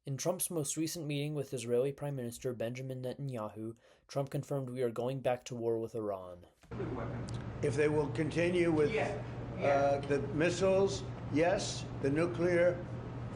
In Trump's most recent meeting with Israeli Prime Minister Benjamin Netanyahu, Trump confirmed we are going back to war with Iran. If they will continue with the missiles, yes, the nuclear,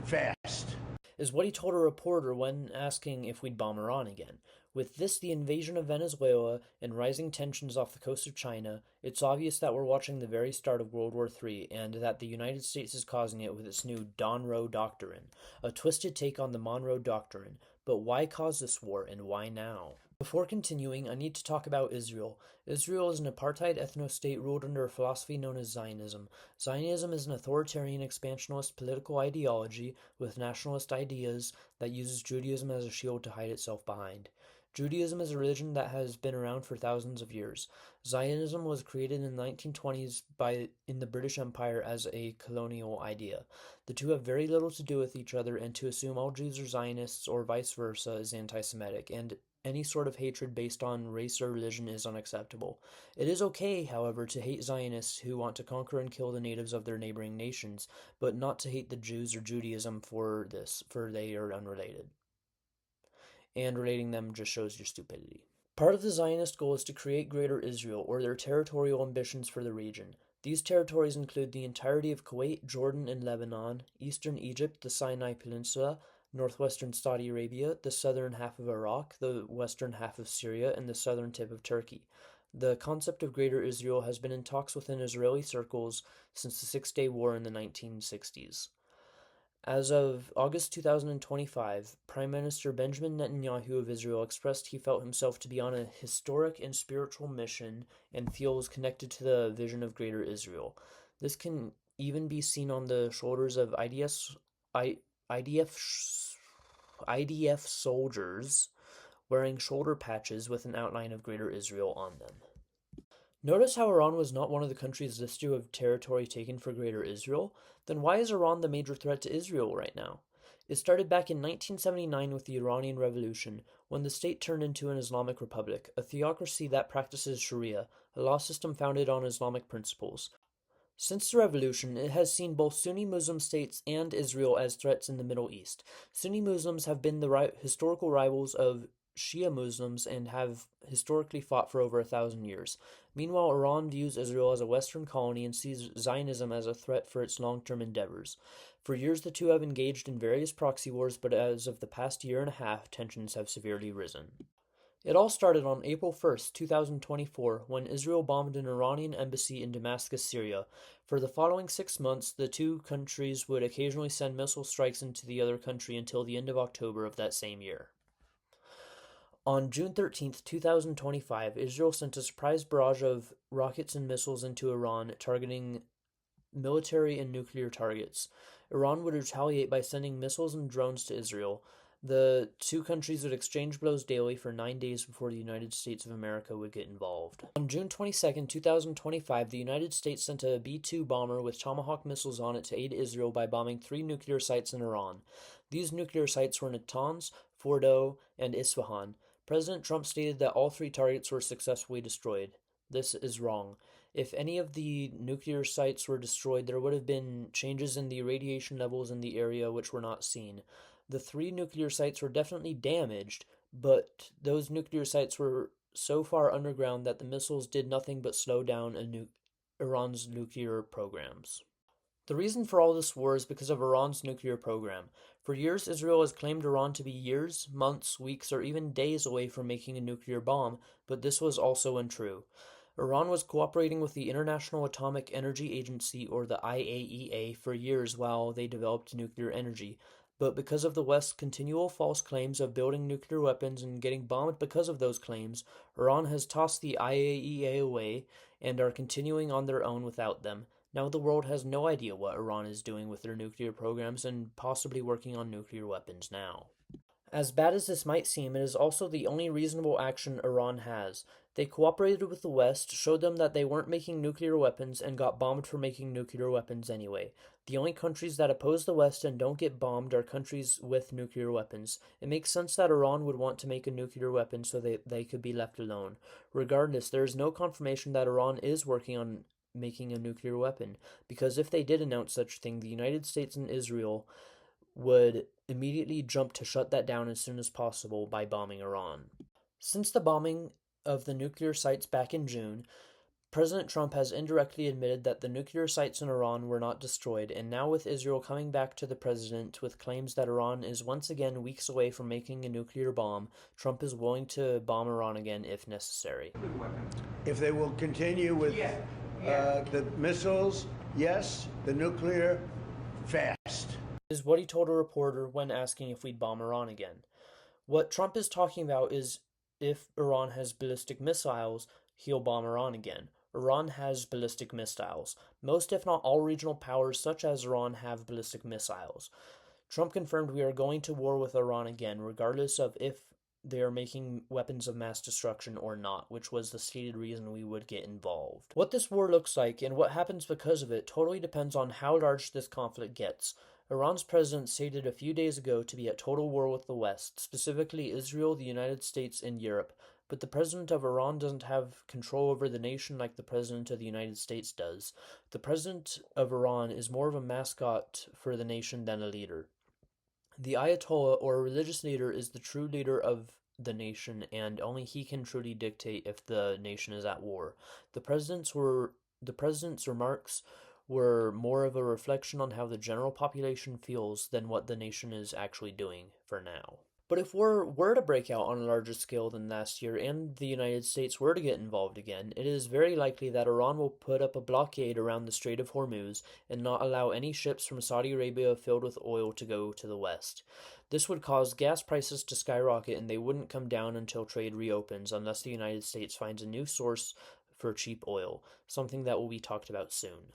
fast. Is what he told a reporter when asking if we'd bomb Iran again. With this, the invasion of Venezuela, and rising tensions off the coast of China, it's obvious that we're watching the very start of World War III, and that the United States is causing it with its new Donroe Doctrine, a twisted take on the Monroe Document. But why cause this war, and why now? Before continuing, I need to talk about Israel. Israel is an apartheid ethno-state ruled under a philosophy known as Zionism. Zionism is an authoritarian expansionist political ideology with nationalist ideas that uses Judaism as a shield to hide itself behind. Judaism is a religion that has been around for thousands of years. Zionism was created in the 1920s in the British Empire as a colonial idea. The two have very little to do with each other, and to assume all Jews are Zionists or vice versa is anti-Semitic, and any sort of hatred based on race or religion is unacceptable. It is okay, however, to hate Zionists who want to conquer and kill the natives of their neighboring nations, but not to hate the Jews or Judaism for this, for they are unrelated. And relating them just shows your stupidity. Part of the Zionist goal is to create Greater Israel, or their territorial ambitions for the region. These territories include the entirety of Kuwait, Jordan, and Lebanon, eastern Egypt, the Sinai Peninsula, northwestern Saudi Arabia, the southern half of Iraq, the western half of Syria, and the southern tip of Turkey. The concept of Greater Israel has been in talks within Israeli circles since the Six-Day War in the 1960s. As of August 2025, Prime Minister Benjamin Netanyahu of Israel expressed he felt himself to be on a historic and spiritual mission and feels connected to the vision of Greater Israel. This can even be seen on the shoulders of IDF soldiers wearing shoulder patches with an outline of Greater Israel on them. Notice how Iran was not one of the countries listed to have territory taken for Greater Israel? Then why is Iran the major threat to Israel right now? It started back in 1979 with the Iranian Revolution, when the state turned into an Islamic republic, a theocracy that practices Sharia, a law system founded on Islamic principles. Since the revolution, it has seen both Sunni Muslim states and Israel as threats in the Middle East. Sunni Muslims have been the historical rivals of Shia Muslims and have historically fought for over 1,000 years. Meanwhile, Iran views Israel as a Western colony and sees Zionism as a threat for its long-term endeavors. For years, the two have engaged in various proxy wars, but as of the past year and a half, tensions have severely risen. It all started on April 1st, 2024, when Israel bombed an Iranian embassy in Damascus, Syria. For the following 6 months, the two countries would occasionally send missile strikes into the other country until the end of October of that same year. On June 13, 2025, Israel sent a surprise barrage of rockets and missiles into Iran, targeting military and nuclear targets. Iran would retaliate by sending missiles and drones to Israel. The two countries would exchange blows daily for 9 days before the United States of America would get involved. On June 22, 2025, the United States sent a B-2 bomber with Tomahawk missiles on it to aid Israel by bombing 3 nuclear sites in Iran. These nuclear sites were Natanz, Fordo, and Isfahan. President Trump stated that all 3 targets were successfully destroyed. This is wrong. If any of the nuclear sites were destroyed, there would have been changes in the radiation levels in the area which were not seen. The 3 nuclear sites were definitely damaged, but those nuclear sites were so far underground that the missiles did nothing but slow down Iran's nuclear programs. The reason for all this war is because of Iran's nuclear program. For years, Israel has claimed Iran to be years, months, weeks, or even days away from making a nuclear bomb, but this was also untrue. Iran was cooperating with the International Atomic Energy Agency, or the IAEA, for years while they developed nuclear energy. But because of the West's continual false claims of building nuclear weapons and getting bombed because of those claims, Iran has tossed the IAEA away and are continuing on their own without them. Now the world has no idea what Iran is doing with their nuclear programs and possibly working on nuclear weapons now. As bad as this might seem, it is also the only reasonable action Iran has. They cooperated with the West, showed them that they weren't making nuclear weapons, and got bombed for making nuclear weapons anyway. The only countries that oppose the West and don't get bombed are countries with nuclear weapons. It makes sense that Iran would want to make a nuclear weapon so they could be left alone. Regardless, there is no confirmation that Iran is working on making a nuclear weapon, because if they did announce such a thing, the United States and Israel would immediately jump to shut that down as soon as possible by bombing Iran. Since the bombing of the nuclear sites back in June, President Trump has indirectly admitted that the nuclear sites in Iran were not destroyed, and now with Israel coming back to the president with claims that Iran is once again weeks away from making a nuclear bomb, Trump is willing to bomb Iran again if necessary. If they will continue with the missiles, yes. The nuclear, fast. Is what he told a reporter when asking if we'd bomb Iran again. What Trump is talking about is if Iran has ballistic missiles, he'll bomb Iran again. Iran has ballistic missiles. Most, if not all, regional powers such as Iran have ballistic missiles. Trump confirmed we are going to war with Iran again, regardless of if they are making weapons of mass destruction or not, which was the stated reason we would get involved. What this war looks like and what happens because of it totally depends on how large this conflict gets. Iran's president stated a few days ago to be at total war with the West, specifically Israel, the United States, and Europe. But the president of Iran doesn't have control over the nation like the president of the United States does. The president of Iran is more of a mascot for the nation than a leader. The Ayatollah, or a religious leader, is the true leader of the nation, and only he can truly dictate if the nation is at war. The president's remarks were more of a reflection on how the general population feels than what the nation is actually doing for now. But if war were to break out on a larger scale than last year and the United States were to get involved again, it is very likely that Iran will put up a blockade around the Strait of Hormuz and not allow any ships from Saudi Arabia filled with oil to go to the west. This would cause gas prices to skyrocket, and they wouldn't come down until trade reopens unless the United States finds a new source for cheap oil, something that will be talked about soon.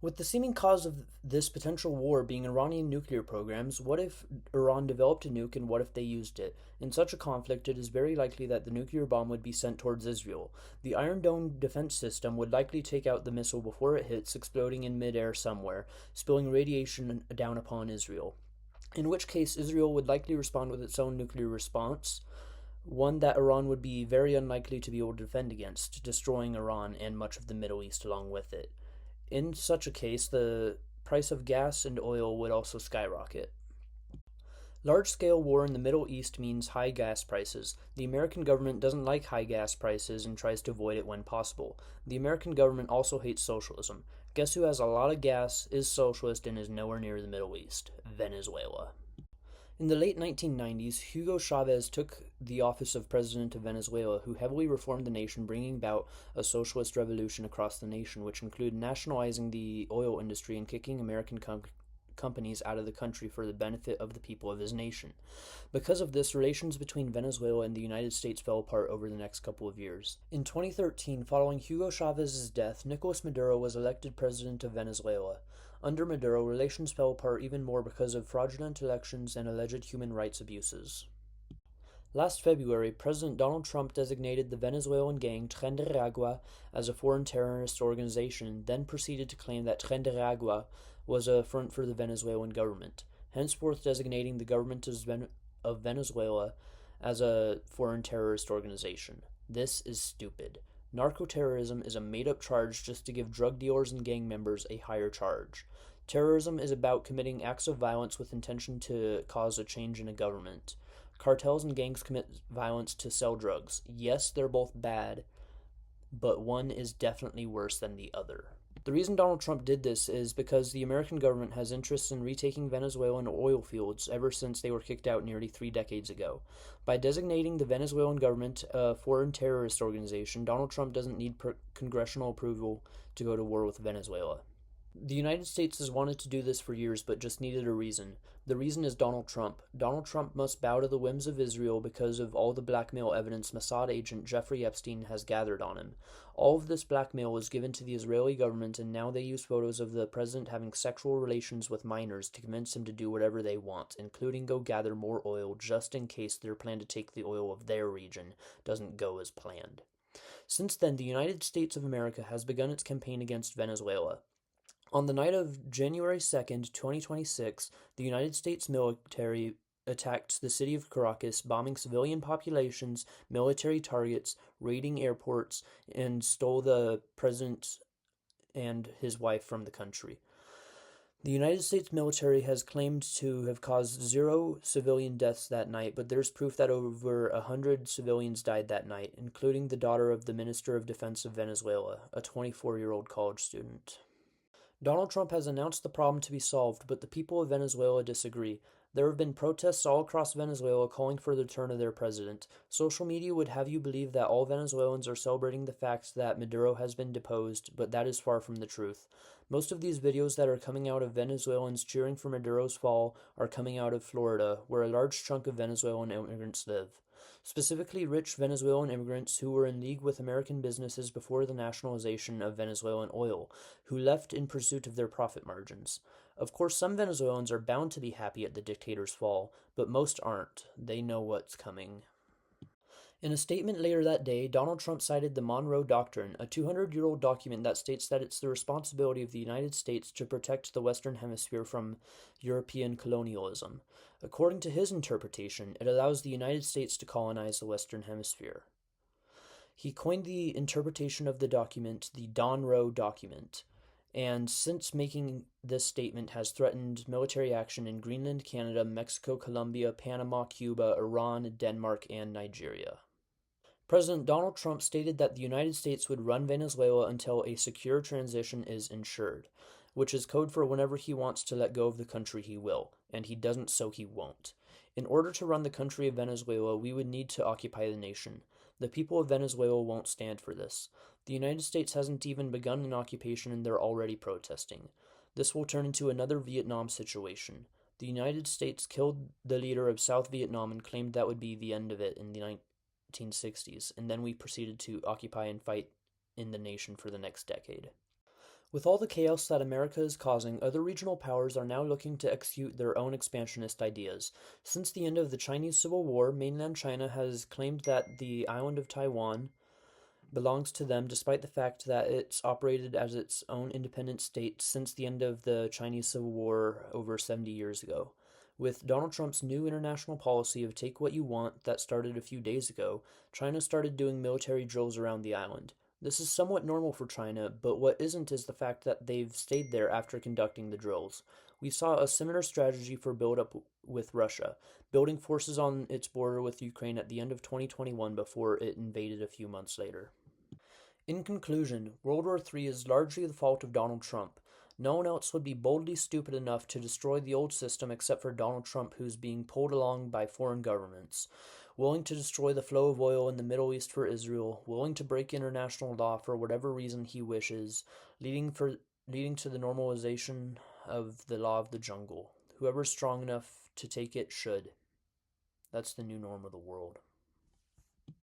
With the seeming cause of this potential war being Iranian nuclear programs, what if Iran developed a nuke and what if they used it? In such a conflict, it is very likely that the nuclear bomb would be sent towards Israel. The Iron Dome defense system would likely take out the missile before it hits, exploding in midair somewhere, spilling radiation down upon Israel. In which case, Israel would likely respond with its own nuclear response, one that Iran would be very unlikely to be able to defend against, destroying Iran and much of the Middle East along with it. In such a case, the price of gas and oil would also skyrocket. Large-scale war in the Middle East means high gas prices. The American government doesn't like high gas prices and tries to avoid it when possible. The American government also hates socialism. Guess who has a lot of gas, is socialist, and is nowhere near the Middle East? Venezuela. In the late 1990s, Hugo Chavez took the office of president of Venezuela, who heavily reformed the nation, bringing about a socialist revolution across the nation, which included nationalizing the oil industry and kicking American companies out of the country for the benefit of the people of his nation. Because of this, relations between Venezuela and the United States fell apart over the next couple of years. In 2013, following Hugo Chavez's death, Nicolas Maduro was elected president of Venezuela. Under Maduro, relations fell apart even more because of fraudulent elections and alleged human rights abuses. Last February, President Donald Trump designated the Venezuelan gang Tren de Aragua as a foreign terrorist organization, then proceeded to claim that Tren de Aragua was a front for the Venezuelan government, henceforth designating the government of Venezuela as a foreign terrorist organization. This is stupid. Narco-terrorism is a made-up charge just to give drug dealers and gang members a higher charge. Terrorism is about committing acts of violence with intention to cause a change in a government. Cartels and gangs commit violence to sell drugs. Yes, they're both bad, but one is definitely worse than the other. The reason Donald Trump did this is because the American government has interests in retaking Venezuelan oil fields ever since they were kicked out nearly 3 decades ago. By designating the Venezuelan government a foreign terrorist organization, Donald Trump doesn't need congressional approval to go to war with Venezuela. The United States has wanted to do this for years, but just needed a reason. The reason is Donald Trump. Donald Trump must bow to the whims of Israel because of all the blackmail evidence Mossad agent Jeffrey Epstein has gathered on him. All of this blackmail was given to the Israeli government, and now they use photos of the president having sexual relations with minors to convince him to do whatever they want, including go gather more oil just in case their plan to take the oil of their region doesn't go as planned. Since then, the United States of America has begun its campaign against Venezuela. On the night of January 2nd, 2026, the United States military attacked the city of Caracas, bombing civilian populations, military targets, raiding airports, and stole the president and his wife from the country. The United States military has claimed to have caused 0 civilian deaths that night, but there's proof that over 100 civilians died that night, including the daughter of the Minister of Defense of Venezuela, a 24-year-old college student. Donald Trump has announced the problem to be solved, but the people of Venezuela disagree. There have been protests all across Venezuela calling for the return of their president. Social media would have you believe that all Venezuelans are celebrating the fact that Maduro has been deposed, but that is far from the truth. Most of these videos that are coming out of Venezuelans cheering for Maduro's fall are coming out of Florida, where a large chunk of Venezuelan immigrants live. Specifically, rich Venezuelan immigrants who were in league with American businesses before the nationalization of Venezuelan oil, who left in pursuit of their profit margins. Of course, some Venezuelans are bound to be happy at the dictator's fall, but most aren't. They know what's coming. In a statement later that day, Donald Trump cited the Monroe Doctrine, a 200-year-old document that states that it's the responsibility of the United States to protect the Western Hemisphere from European colonialism. According to his interpretation, it allows the United States to colonize the Western Hemisphere. He coined the interpretation of the document the Donroe Document, and since making this statement has threatened military action in Greenland, Canada, Mexico, Colombia, Panama, Cuba, Iran, Denmark, and Nigeria. President Donald Trump stated that the United States would run Venezuela until a secure transition is ensured, which is code for whenever he wants to let go of the country he will, and he doesn't so he won't. In order to run the country of Venezuela, we would need to occupy the nation. The people of Venezuela won't stand for this. The United States hasn't even begun an occupation and they're already protesting. This will turn into another Vietnam situation. The United States killed the leader of South Vietnam and claimed that would be the end of it in the 1960s, and then we proceeded to occupy and fight in the nation for the next decade. With all the chaos that America is causing, other regional powers are now looking to execute their own expansionist ideas. Since the end of the Chinese Civil War, mainland China has claimed that the island of Taiwan belongs to them despite the fact that it's operated as its own independent state since the end of the Chinese Civil War over 70 years ago. With Donald Trump's new international policy of take what you want that started a few days ago, China started doing military drills around the island. This is somewhat normal for China, but what isn't is the fact that they've stayed there after conducting the drills. We saw a similar strategy for build-up with Russia, building forces on its border with Ukraine at the end of 2021 before it invaded a few months later. In conclusion, World War III is largely the fault of Donald Trump. No one else would be boldly stupid enough to destroy the old system except for Donald Trump, who's being pulled along by foreign governments, willing to destroy the flow of oil in the Middle East for Israel, willing to break international law for whatever reason he wishes, leading to the normalization of the law of the jungle. Whoever's strong enough to take it should. That's the new norm of the world.